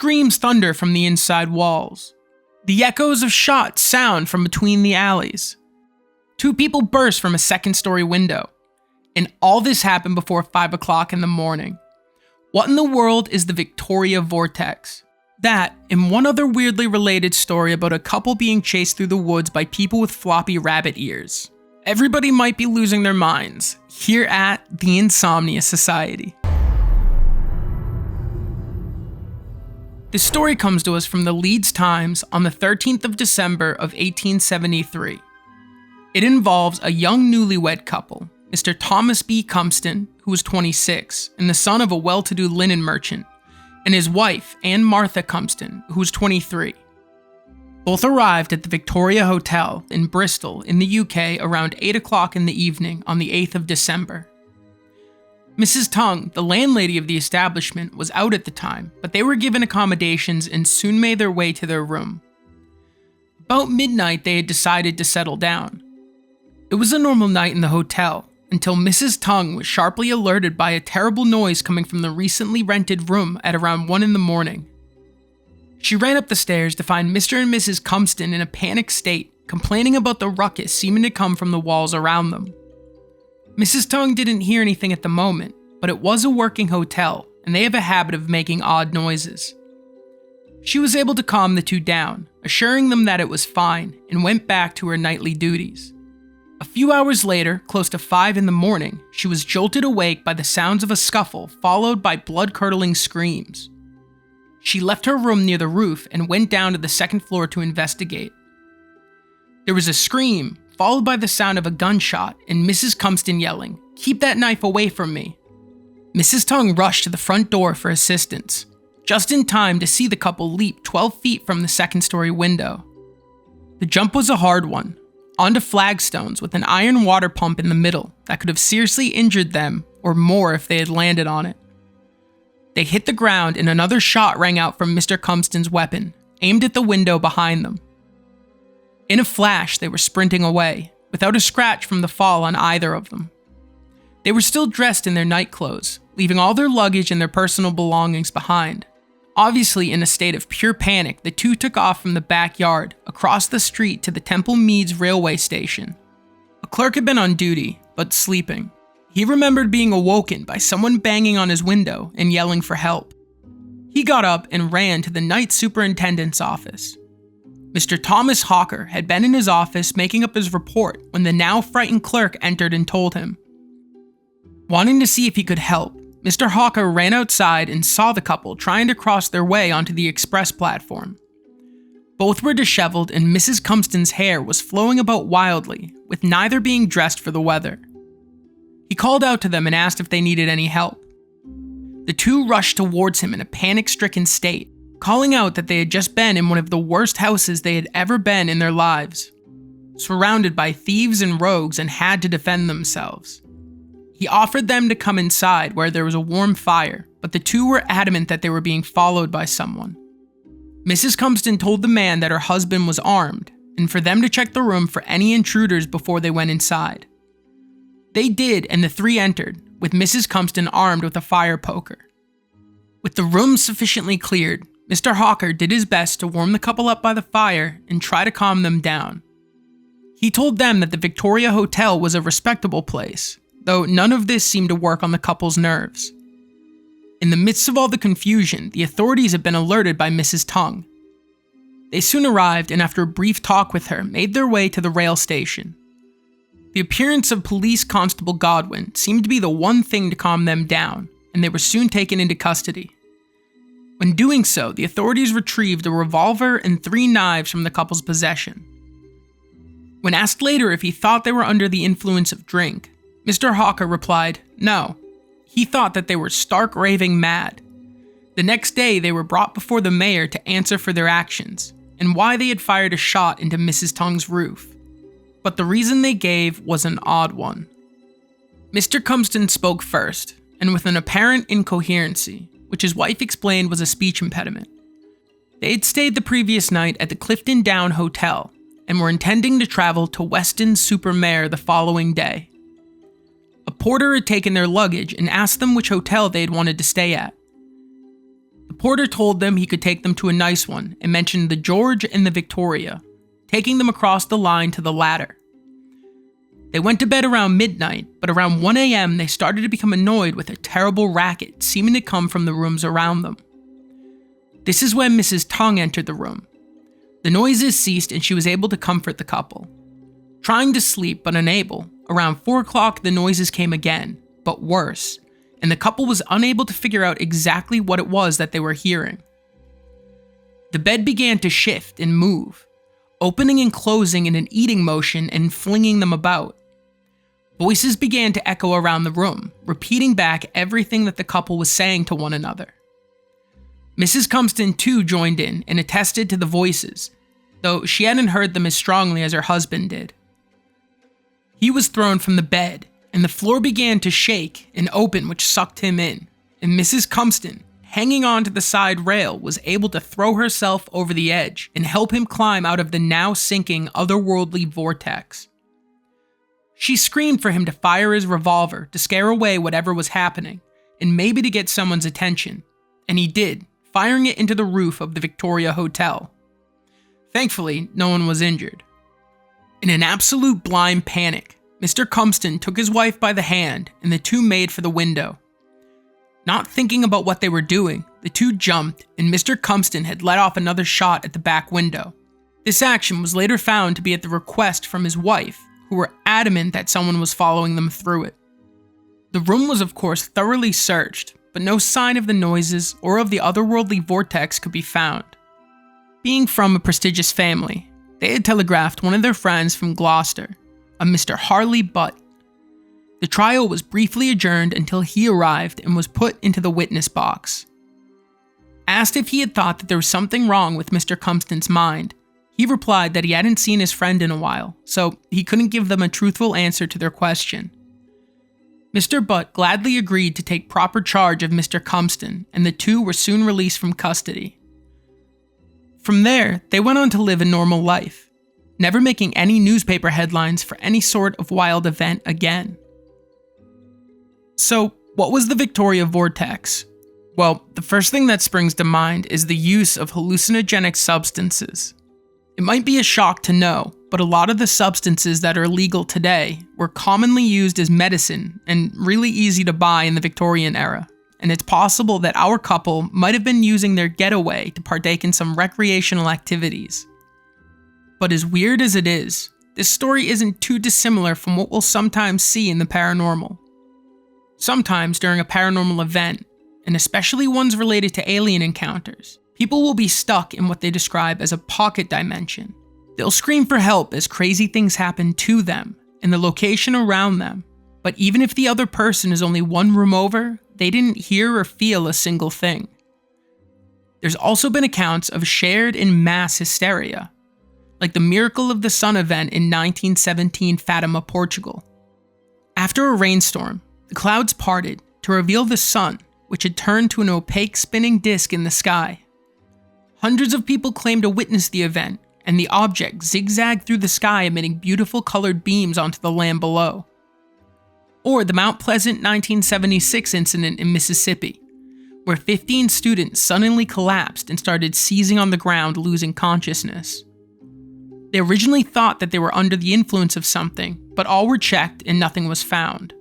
Screams thunder from the inside walls. The echoes of shots sound from between the alleys. 2 people burst from a second-story window. And all this happened before 5 o'clock in the morning. What in the world is the Victoria Vortex? That, and one other weirdly related story about a couple being chased through the woods by people with floppy rabbit ears. Everybody might be losing their minds, here at the Insomnia Society. This story comes to us from the Leeds Times on the 13th of December of 1873. It involves a young newlywed couple, Mr. Thomas B. Cumston, who was 26, and the son of a well-to-do linen merchant, and his wife, Anne Martha Cumston, who was 23. Both arrived at the Victoria Hotel in Bristol in the UK around 8 o'clock in the evening on the 8th of December. Mrs. Tongue, the landlady of the establishment, was out at the time, but they were given accommodations and soon made their way to their room. About midnight, they had decided to settle down. It was a normal night in the hotel, until Mrs. Tongue was sharply alerted by a terrible noise coming from the recently rented room at around 1 in the morning. She ran up the stairs to find Mr. and Mrs. Cumston in a panicked state, complaining about the ruckus seeming to come from the walls around them. Mrs. Tongue didn't hear anything at the moment, but it was a working hotel, and they have a habit of making odd noises. She was able to calm the 2 down, assuring them that it was fine, and went back to her nightly duties. A few hours later, close to 5 in the morning, she was jolted awake by the sounds of a scuffle followed by blood-curdling screams. She left her room near the roof and went down to the second floor to investigate. There was a scream, followed by the sound of a gunshot and Mrs. Cumston yelling, "Keep that knife away from me." Mrs. Tongue rushed to the front door for assistance, just in time to see the couple leap 12 feet from the second-story window. The jump was a hard one, onto flagstones with an iron water pump in the middle that could have seriously injured them, or more if they had landed on it. They hit the ground and another shot rang out from Mr. Cumston's weapon, aimed at the window behind them. In a flash, they were sprinting away, without a scratch from the fall on either of them. They were still dressed in their night clothes, leaving all their luggage and their personal belongings behind. Obviously in a state of pure panic, the 2 took off from the backyard, across the street to the Temple Meads railway station. A clerk had been on duty, but sleeping. He remembered being awoken by someone banging on his window and yelling for help. He got up and ran to the night superintendent's office. Mr. Thomas Hawker had been in his office making up his report when the now frightened clerk entered and told him. Wanting to see if he could help, Mr. Hawker ran outside and saw the couple trying to cross their way onto the express platform. Both were disheveled and Mrs. Cumston's hair was flowing about wildly, with neither being dressed for the weather. He called out to them and asked if they needed any help. The 2 rushed towards him in a panic-stricken state, calling out that they had just been in one of the worst houses they had ever been in their lives, surrounded by thieves and rogues, and had to defend themselves. He offered them to come inside where there was a warm fire, but the 2 were adamant that they were being followed by someone. Mrs. Cumston told the man that her husband was armed, and for them to check the room for any intruders before they went inside. They did, and the 3 entered, with Mrs. Cumston armed with a fire poker. With the room sufficiently cleared, Mr. Hawker did his best to warm the couple up by the fire and try to calm them down. He told them that the Victoria Hotel was a respectable place, though none of this seemed to work on the couple's nerves. In the midst of all the confusion, the authorities had been alerted by Mrs. Tongue. They soon arrived and after a brief talk with her, made their way to the rail station. The appearance of Police Constable Godwin seemed to be the one thing to calm them down, and they were soon taken into custody. When doing so, the authorities retrieved a revolver and 3 knives from the couple's possession. When asked later if he thought they were under the influence of drink, Mr. Hawker replied, no. He thought that they were stark raving mad. The next day, they were brought before the mayor to answer for their actions, and why they had fired a shot into Mrs. Tongue's roof. But the reason they gave was an odd one. Mr. Cumston spoke first, and with an apparent incoherency, which his wife explained was a speech impediment. They had stayed the previous night at the Clifton Down Hotel, and were intending to travel to Weston-super-Mare the following day. A porter had taken their luggage and asked them which hotel they had wanted to stay at. The The porter told them he could take them to a nice one and mentioned the George and the Victoria, taking them across the line to the latter. They went to bed around midnight, but around 1 a.m. they started to become annoyed with a terrible racket seeming to come from the rooms around them. This is when Mrs. Tongue entered the room. The noises ceased and she was able to comfort the couple. Trying to sleep but unable, around 4 o'clock the noises came again, but worse, and the couple was unable to figure out exactly what it was that they were hearing. The bed began to shift and move, opening and closing in an eating motion and flinging them about. Voices began to echo around the room, repeating back everything that the couple was saying to one another. Mrs. Cumston too joined in and attested to the voices, though she hadn't heard them as strongly as her husband did. He was thrown from the bed, and the floor began to shake and open, which sucked him in, and Mrs. Cumston, hanging on to the side rail, was able to throw herself over the edge and help him climb out of the now sinking otherworldly vortex. She screamed for him to fire his revolver to scare away whatever was happening, and maybe to get someone's attention, and he did, firing it into the roof of the Victoria Hotel. Thankfully, no one was injured. In an absolute blind panic, Mr. Cumston took his wife by the hand and the two made for the window. Not thinking about what they were doing, the two jumped and Mr. Cumston had let off another shot at the back window. This action was later found to be at the request from his wife, who were adamant that someone was following them through it. The room was of course thoroughly searched, but no sign of the noises or of the otherworldly vortex could be found. Being from a prestigious family, they had telegraphed one of their friends from Gloucester, a Mr. Harley Butt. The trial was briefly adjourned until he arrived and was put into the witness box. Asked if he had thought that there was something wrong with Mr. Cumston's mind, he replied that he hadn't seen his friend in a while, so he couldn't give them a truthful answer to their question. Mr. Butt gladly agreed to take proper charge of Mr. Cumston, and the two were soon released from custody. From there, they went on to live a normal life, never making any newspaper headlines for any sort of wild event again. So, what was the Victoria Vortex? Well, the first thing that springs to mind is the use of hallucinogenic substances. It might be a shock to know, but a lot of the substances that are legal today were commonly used as medicine and really easy to buy in the Victorian era, and it's possible that our couple might have been using their getaway to partake in some recreational activities. But as weird as it is, this story isn't too dissimilar from what we'll sometimes see in the paranormal. Sometimes during a paranormal event, and especially ones related to alien encounters, people will be stuck in what they describe as a pocket dimension. They'll scream for help as crazy things happen to them and the location around them, but even if the other person is only one room over, they didn't hear or feel a single thing. There's also been accounts of shared and mass hysteria, like the Miracle of the Sun event in 1917 Fatima, Portugal. After a rainstorm, the clouds parted to reveal the sun, which had turned to an opaque spinning disk in the sky. Hundreds of people claimed to witness the event, and the object zigzagged through the sky emitting beautiful colored beams onto the land below. Or the Mount Pleasant 1976 incident in Mississippi, where 15 students suddenly collapsed and started seizing on the ground, losing consciousness. They originally thought that they were under the influence of something, but all were checked and nothing was found.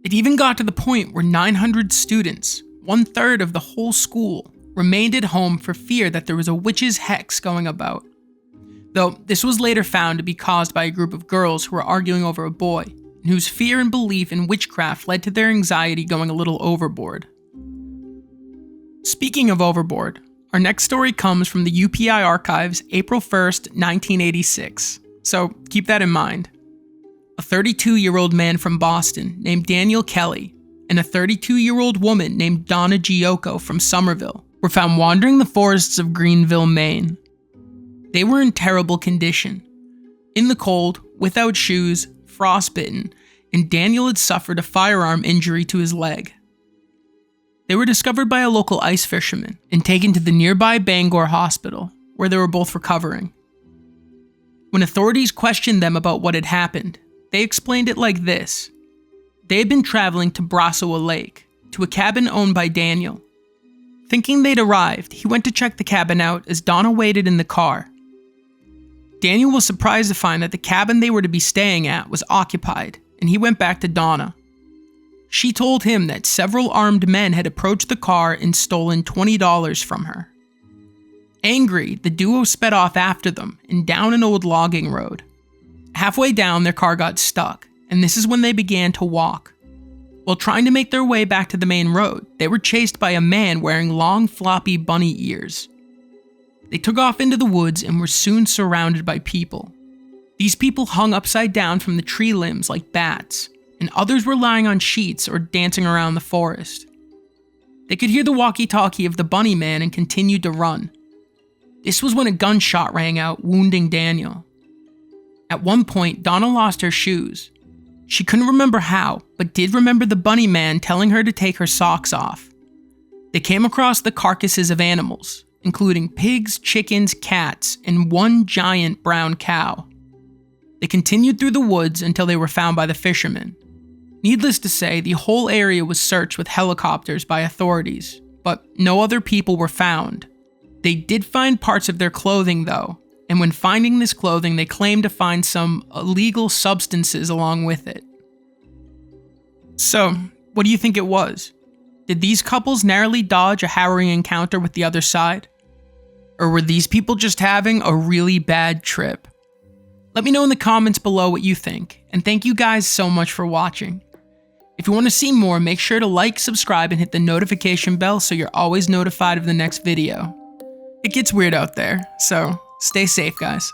It even got to the point where 900 students, 1/3 of the whole school, remained at home for fear that there was a witch's hex going about. Though this was later found to be caused by a group of girls who were arguing over a boy, and whose fear and belief in witchcraft led to their anxiety going a little overboard. Speaking of overboard, our next story comes from the UPI archives, April 1st, 1986, so keep that in mind. A 32-year-old man from Boston named Daniel Kelly and a 32-year-old woman named Donna Gioco from Somerville were found wandering the forests of Greenville, Maine. They were in terrible condition. In the cold, without shoes, frostbitten, and Daniel had suffered a firearm injury to his leg. They were discovered by a local ice fisherman and taken to the nearby Bangor Hospital, where they were both recovering. When authorities questioned them about what had happened, they explained it like this. They had been traveling to Brassoa Lake, to a cabin owned by Daniel. Thinking they'd arrived, he went to check the cabin out as Donna waited in the car. Daniel was surprised to find that the cabin they were to be staying at was occupied, and he went back to Donna. She told him that several armed men had approached the car and stolen $20 from her. Angry, the duo sped off after them and down an old logging road. Halfway down, their car got stuck, and this is when they began to walk. While trying to make their way back to the main road, they were chased by a man wearing long, floppy bunny ears. They took off into the woods and were soon surrounded by people. These people hung upside down from the tree limbs like bats, and others were lying on sheets or dancing around the forest. They could hear the walkie-talkie of the bunny man and continued to run. This was when a gunshot rang out, wounding Daniel. At one point, Donna lost her shoes. She couldn't remember how, but did remember the bunny man telling her to take her socks off. They came across the carcasses of animals, including pigs, chickens, cats, and one giant brown cow. They continued through the woods until they were found by the fishermen. Needless to say, the whole area was searched with helicopters by authorities, but no other people were found. They did find parts of their clothing though, and when finding this clothing, they claimed to find some illegal substances along with it. So, what do you think it was? Did these couples narrowly dodge a harrowing encounter with the other side? Or were these people just having a really bad trip? Let me know in the comments below what you think, and thank you guys so much for watching. If you want to see more, make sure to like, subscribe, and hit the notification bell so you're always notified of the next video. It gets weird out there, so stay safe, guys.